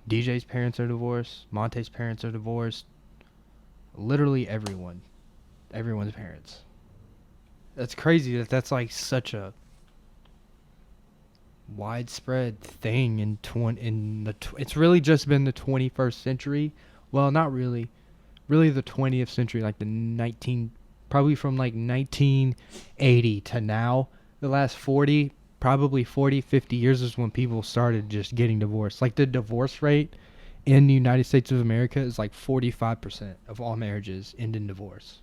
[SPEAKER 2] DJ's parents are divorced. Monte's parents are divorced. Literally everyone's parents. That's crazy that's like such a widespread thing it's really just been the 21st century. Well, not really. Really the 20th century, like probably from like 1980 to now. The last 50 years is when people started just getting divorced. Like the divorce rate in the United States of America is like 45% of all marriages end in divorce.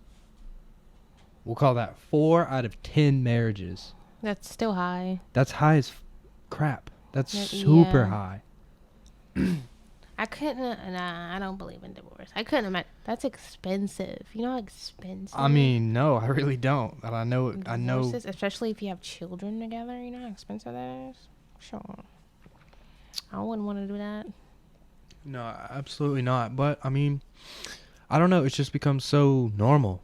[SPEAKER 2] We'll call that 4 out of 10 marriages.
[SPEAKER 3] That's still high.
[SPEAKER 2] That's high as crap. That's
[SPEAKER 3] Yeah,
[SPEAKER 2] super
[SPEAKER 3] yeah.
[SPEAKER 2] high.
[SPEAKER 3] I couldn't. Nah, I don't believe in divorce. I couldn't imagine. That's expensive. You know how expensive.
[SPEAKER 2] I mean, no, I really don't. But I know.
[SPEAKER 3] Divorces, especially if you have children together. You know how expensive that is. Sure. I wouldn't want to do that.
[SPEAKER 2] No, absolutely not. But I mean, I don't know. It's just become so normal.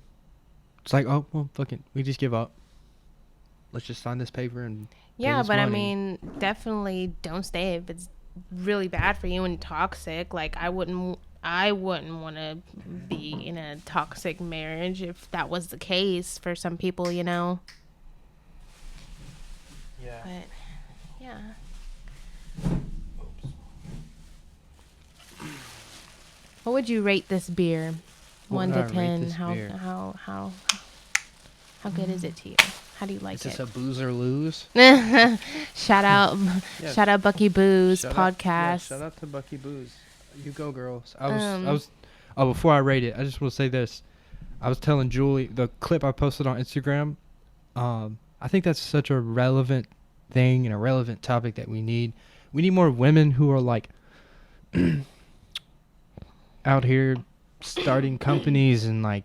[SPEAKER 2] It's like, oh well, fuck it. We just give up. Let's just sign this paper and.
[SPEAKER 3] Yeah,
[SPEAKER 2] this
[SPEAKER 3] but I
[SPEAKER 2] money.
[SPEAKER 3] mean, definitely don't stay if it's really bad for you and toxic. Like I wouldn't want to be in a toxic marriage if that was the case for some people, you know.
[SPEAKER 2] Yeah.
[SPEAKER 3] But yeah. What would you rate this beer?
[SPEAKER 2] What
[SPEAKER 3] 1
[SPEAKER 2] would
[SPEAKER 3] to
[SPEAKER 2] I rate
[SPEAKER 3] 10.
[SPEAKER 2] this beer?
[SPEAKER 3] How good is it to you? How do you like
[SPEAKER 2] Is this
[SPEAKER 3] it?
[SPEAKER 2] a booze or lose?
[SPEAKER 3] Shout out,
[SPEAKER 2] Yes.
[SPEAKER 3] shout out Bucky Booze
[SPEAKER 2] Shout out-
[SPEAKER 3] podcast.
[SPEAKER 2] yeah, shout out to Bucky Booze. You go, girls. I was. Oh, before I rate it, I just want to say this. I was telling Julie the clip I posted on Instagram. I think that's such a relevant thing and a relevant topic that we need. We need more women who are like out here starting companies and like.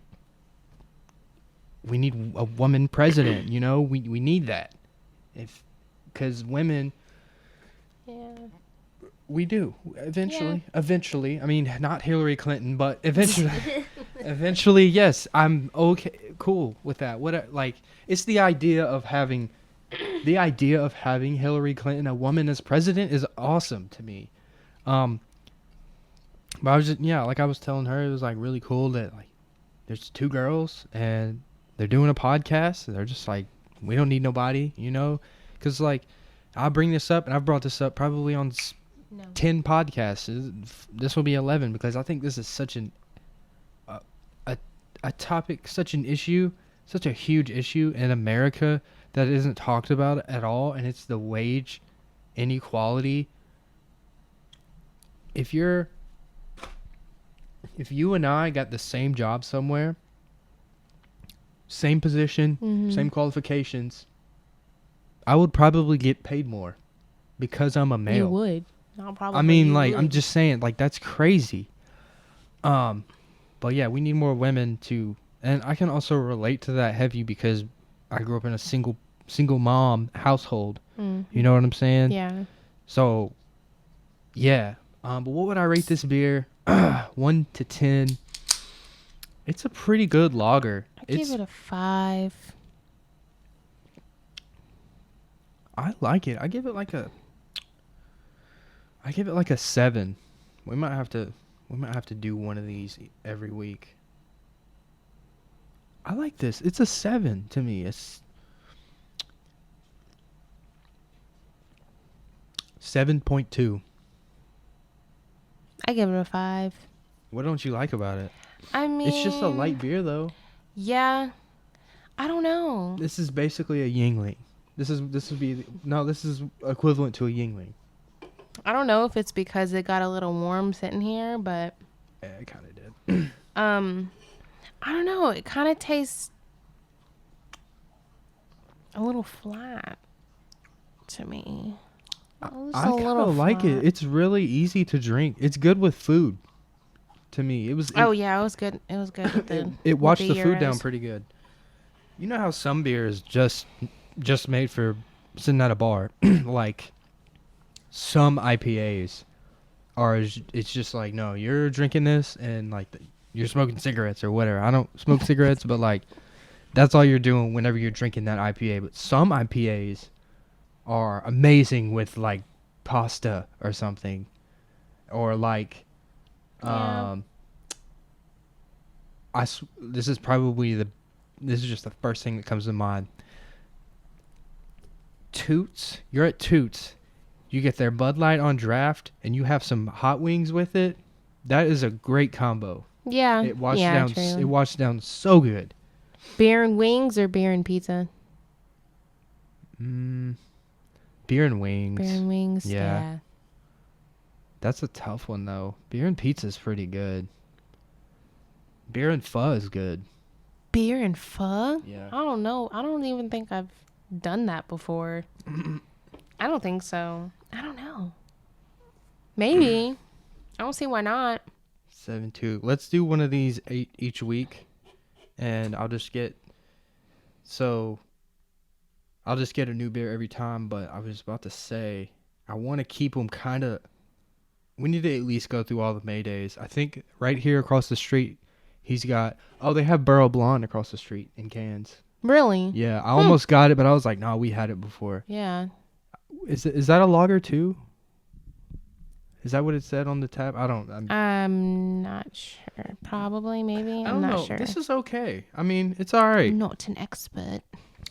[SPEAKER 2] We need a woman president. You know, we need that. Because women.
[SPEAKER 3] Yeah.
[SPEAKER 2] We do eventually. I mean, not Hillary Clinton, but eventually, yes. I'm okay, cool with that. It's the idea of having Hillary Clinton, a woman as president, is awesome to me. But I was I was telling her, it was like really cool that like there's 2 girls and they're doing a podcast. And they're just like, we don't need nobody, you know, because like I'll bring this up, and I've brought this up probably on. 10 podcasts. This will be 11 because I think this is such a topic, such an issue, such a huge issue in America that isn't talked about at all, and it's the wage inequality. If you and I got the same job somewhere, same position, same qualifications, I would probably get paid more because I'm a male.
[SPEAKER 3] You would. Not probably.
[SPEAKER 2] I mean,
[SPEAKER 3] you
[SPEAKER 2] like,
[SPEAKER 3] would.
[SPEAKER 2] I'm just saying, like, that's crazy. But yeah, we need more women to, and I can also relate to that heavy because I grew up in a single mom household.
[SPEAKER 3] Mhm.
[SPEAKER 2] You know what I'm saying?
[SPEAKER 3] Yeah.
[SPEAKER 2] So, yeah. But what would I rate this beer? 1 to 10. It's a pretty good lager.
[SPEAKER 3] I give it a 5.
[SPEAKER 2] I like it. I give it like a 7. We might have to do one of these every week. I like this. It's a 7 to me. It's 7.2.
[SPEAKER 3] I give it a 5.
[SPEAKER 2] What don't you like about it?
[SPEAKER 3] I mean,
[SPEAKER 2] It's just a light beer though.
[SPEAKER 3] Yeah. I don't know.
[SPEAKER 2] This is basically a Yingling. This is equivalent to a Yingling.
[SPEAKER 3] I don't know if it's because it got a little warm sitting here, but
[SPEAKER 2] Yeah, it kind of did.
[SPEAKER 3] I don't know. It kind of tastes a little flat to me.
[SPEAKER 2] I
[SPEAKER 3] Just a
[SPEAKER 2] kind
[SPEAKER 3] little
[SPEAKER 2] of like it.
[SPEAKER 3] flat.
[SPEAKER 2] It's really easy to drink. It's good with food. To me, it was.
[SPEAKER 3] Oh yeah, it was good. It was good with the.
[SPEAKER 2] It
[SPEAKER 3] with
[SPEAKER 2] washed the food down
[SPEAKER 3] euros.
[SPEAKER 2] pretty good. You know how some beer is just made for sitting at a bar, like some IPAs it's just like, no, you're drinking this and like you're smoking cigarettes or whatever. I don't smoke cigarettes, but like that's all you're doing whenever you're drinking that IPA. But some IPAs are amazing with like pasta or something, or like
[SPEAKER 3] Yeah.
[SPEAKER 2] this is probably this is just the first thing that comes to mind. Toots, you're at Toots, you get their Bud Light on draft, and you have some hot wings with it. That is a great combo.
[SPEAKER 3] Yeah.
[SPEAKER 2] It washes
[SPEAKER 3] Yeah,
[SPEAKER 2] down.
[SPEAKER 3] true.
[SPEAKER 2] It washes down so good.
[SPEAKER 3] Beer and wings or beer and pizza?
[SPEAKER 2] Beer and wings.
[SPEAKER 3] Beer and wings.
[SPEAKER 2] Yeah.
[SPEAKER 3] Yeah.
[SPEAKER 2] That's a tough one though. Beer and pizza is pretty good. Beer and pho is good.
[SPEAKER 3] Beer and pho?
[SPEAKER 2] Yeah.
[SPEAKER 3] I don't know. I don't even think I've done that before. I don't think so. I don't know. Maybe. I don't see why not.
[SPEAKER 2] 7-2. Let's do one of these each week, and I'll just get a new beer every time. But I was about to say, I want to keep them kind of. We need to at least go through all the Maydays. I think right here across the street, he's got. Oh, they have Burrow Blonde across the street in cans.
[SPEAKER 3] Really?
[SPEAKER 2] Yeah, I almost got it, but I was like, no, we had it before.
[SPEAKER 3] Yeah.
[SPEAKER 2] Is that a lager too? Is that what it said on the tab?
[SPEAKER 3] I'm not sure. Probably, maybe. I'm not sure.
[SPEAKER 2] This is okay. I mean, it's all right.
[SPEAKER 3] I'm not an expert.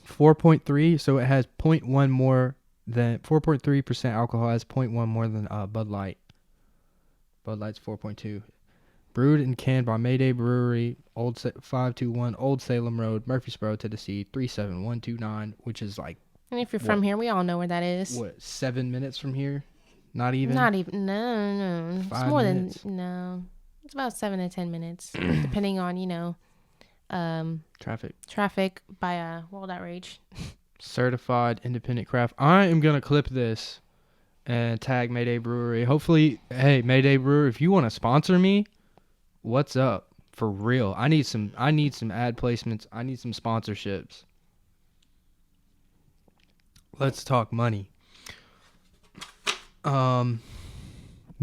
[SPEAKER 2] 4.3, so it has 0.1 more than 4.3% alcohol. Has 0.1 more than Bud Light. Bud Light's 4.2. Brewed and canned by Mayday Brewery, 521 Old Salem Road, Murfreesboro, Tennessee, 37129, which is like.
[SPEAKER 3] And if you're from here, we all know where that is.
[SPEAKER 2] What, 7 minutes from here? Not even.
[SPEAKER 3] No. It's
[SPEAKER 2] 5
[SPEAKER 3] more
[SPEAKER 2] minutes.
[SPEAKER 3] than no. It's about 7 to 10 minutes, depending on traffic by World Outrage.
[SPEAKER 2] Certified independent craft. I am gonna clip this and tag Mayday Brewery. Hopefully, hey Mayday Brewery, if you want to sponsor me, what's up? For real, I need some ad placements. I need some sponsorships. Let's talk money. You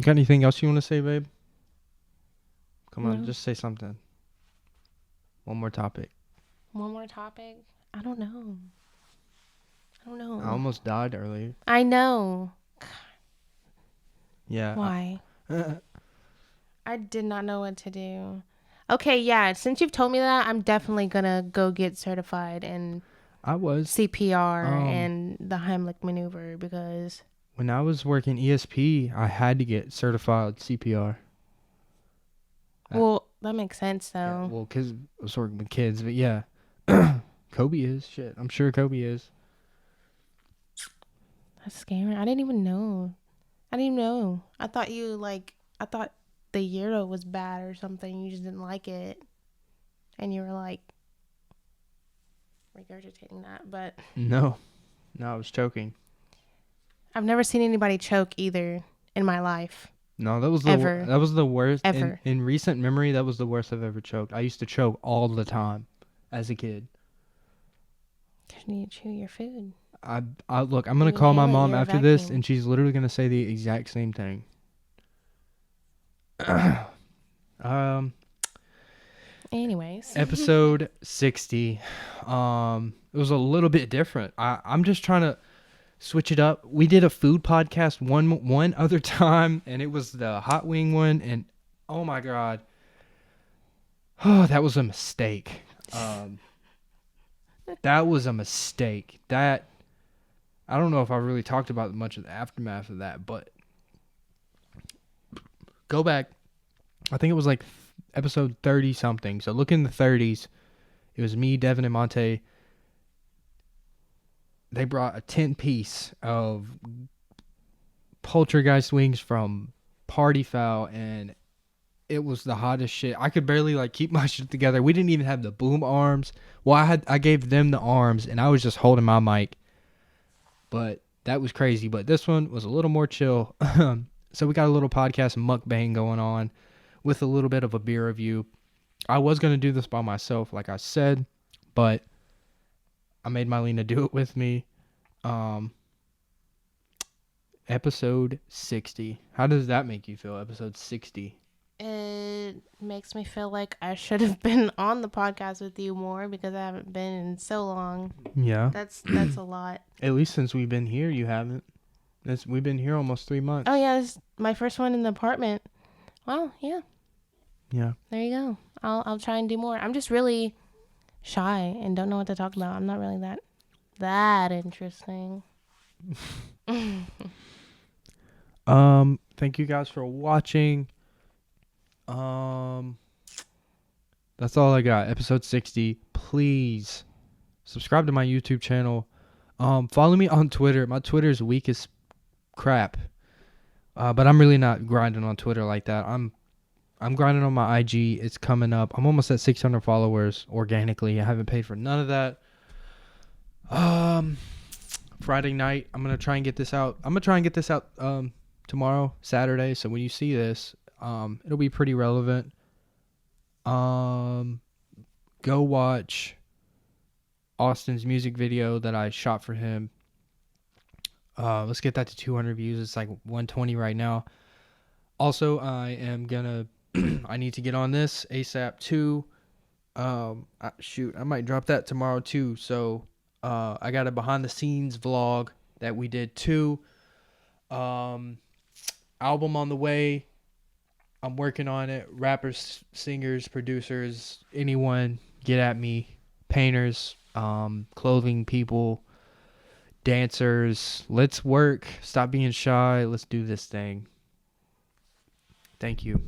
[SPEAKER 2] got anything else you want to say, babe? Come on, just say something. One more topic.
[SPEAKER 3] One more topic? I don't know.
[SPEAKER 2] I almost died earlier.
[SPEAKER 3] I know.
[SPEAKER 2] Yeah.
[SPEAKER 3] Why? I did not know what to do. Okay, yeah. Since you've told me that, I'm definitely gonna go get certified in
[SPEAKER 2] I was
[SPEAKER 3] CPR and the Heimlich maneuver because
[SPEAKER 2] when I was working ESP, I had to get certified CPR.
[SPEAKER 3] Well, that makes sense though.
[SPEAKER 2] Yeah, well, because I was working with kids, but yeah. Kobe is. Shit, I'm sure Kobe is.
[SPEAKER 3] That's scary. I didn't even know. I thought the Euro was bad or something. You just didn't like it. And you were like regurgitating that. But
[SPEAKER 2] No, I was choking.
[SPEAKER 3] I've never seen anybody choke either in my life.
[SPEAKER 2] No, that was the worst.
[SPEAKER 3] Ever.
[SPEAKER 2] In recent memory, that was the worst I've ever choked. I used to choke all the time as a kid.
[SPEAKER 3] Because you need to chew your food.
[SPEAKER 2] Look, I'm going to
[SPEAKER 3] You
[SPEAKER 2] call my
[SPEAKER 3] inhale it,
[SPEAKER 2] mom
[SPEAKER 3] you're a
[SPEAKER 2] after this,
[SPEAKER 3] vacuum.
[SPEAKER 2] and she's literally going to say the exact same thing.
[SPEAKER 3] Anyways.
[SPEAKER 2] Episode 60. It was a little bit different. I'm just trying to switch it up. We did a food podcast one other time, and it was the hot wing one, and oh my god. Oh, that was a mistake. That was a mistake. That I don't know if I really talked about much of the aftermath of that, but go back. I think it was like episode 30 something. So look in the 30s. It was me, Devin, and Monte. They brought a 10-piece of poltergeist wings from Party Foul, and it was the hottest shit. I could barely keep my shit together. We didn't even have the boom arms. Well, I gave them the arms, and I was just holding my mic. But that was crazy. But this one was a little more chill. So we got a little podcast mukbang going on with a little bit of a beer review. I was going to do this by myself, like I said, but I made Myliena do it with me. Um, episode 60. How does that make you feel? Episode 60.
[SPEAKER 3] It makes me feel like I should have been on the podcast with you more because I haven't been in so long.
[SPEAKER 2] Yeah.
[SPEAKER 3] That's a lot.
[SPEAKER 2] At least since we've been here, you haven't. We've been here almost 3 months.
[SPEAKER 3] Oh yeah, it's my first one in the apartment. Well, yeah.
[SPEAKER 2] Yeah.
[SPEAKER 3] There you go. I'll try and do more. I'm just really shy and don't know what to talk about. I'm not really that interesting.
[SPEAKER 2] Thank you guys for watching. That's all I got. Episode 60. Please subscribe to my YouTube channel. Follow me on Twitter. My Twitter is weak as crap. But I'm really not grinding on Twitter like that. I'm grinding on my IG. It's coming up. I'm almost at 600 followers organically. I haven't paid for none of that. Friday night, I'm gonna try and get this out. Tomorrow, Saturday. So when you see this, it'll be pretty relevant. Go watch Austin's music video that I shot for him. Let's get that to 200 views. It's like 120 right now. Also, I am gonna I need to get on this ASAP too. I might drop that tomorrow too. So I got a behind the scenes vlog that we did too. Album on the way. I'm working on it. Rappers, singers, producers, anyone, get at me. Painters, clothing people, dancers. Let's work. Stop being shy. Let's do this thing. Thank you.